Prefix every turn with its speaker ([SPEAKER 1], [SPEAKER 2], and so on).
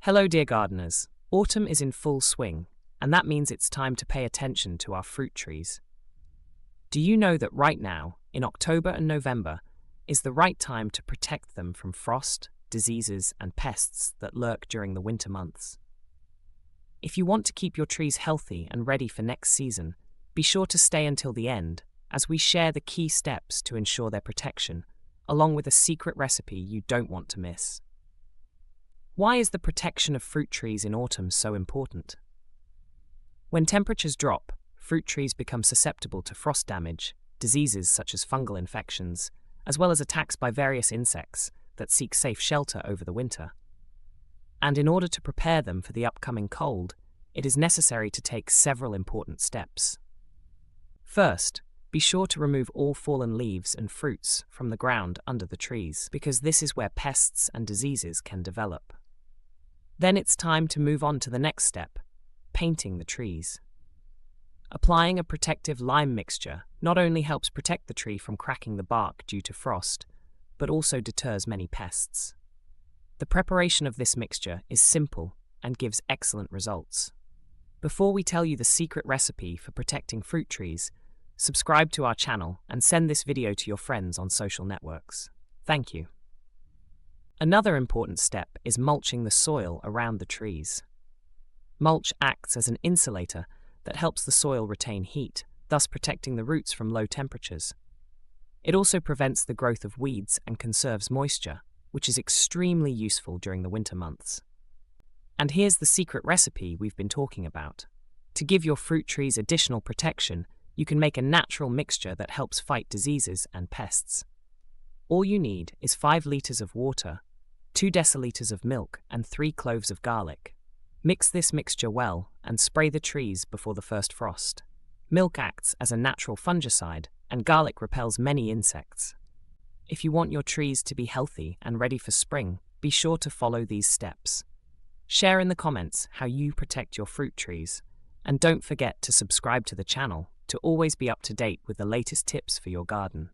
[SPEAKER 1] Hello, dear gardeners. Autumn is in full swing, and that means it's time to pay attention to our fruit trees. Do you know that right now, in October and November, is the right time to protect them from frost, diseases, and pests that lurk during the winter months? If you want to keep your trees healthy and ready for next season, be sure to stay until the end, as we share the key steps to ensure their protection, along with a secret recipe you don't want to miss. Why is the protection of fruit trees in autumn so important? When temperatures drop, fruit trees become susceptible to frost damage, diseases such as fungal infections, as well as attacks by various insects that seek safe shelter over the winter. And in order to prepare them for the upcoming cold, it is necessary to take several important steps. First, be sure to remove all fallen leaves and fruits from the ground under the trees, because this is where pests and diseases can develop. Then it's time to move on to the next step, painting the trees. Applying a protective lime mixture not only helps protect the tree from cracking the bark due to frost, but also deters many pests. The preparation of this mixture is simple and gives excellent results. Before we tell you the secret recipe for protecting fruit trees, subscribe to our channel and send this video to your friends on social networks. Thank you. Another important step is mulching the soil around the trees. Mulch acts as an insulator that helps the soil retain heat, thus protecting the roots from low temperatures. It also prevents the growth of weeds and conserves moisture, which is extremely useful during the winter months. And here's the secret recipe we've been talking about. To give your fruit trees additional protection, you can make a natural mixture that helps fight diseases and pests. All you need is 5 liters of water, 2 deciliters of milk, and 3 cloves of garlic. Mix this mixture well and spray the trees before the first frost. Milk acts as a natural fungicide, and garlic repels many insects. If you want your trees to be healthy and ready for spring, be sure to follow these steps. Share in the comments how you protect your fruit trees, and don't forget to subscribe to the channel to always be up to date with the latest tips for your garden.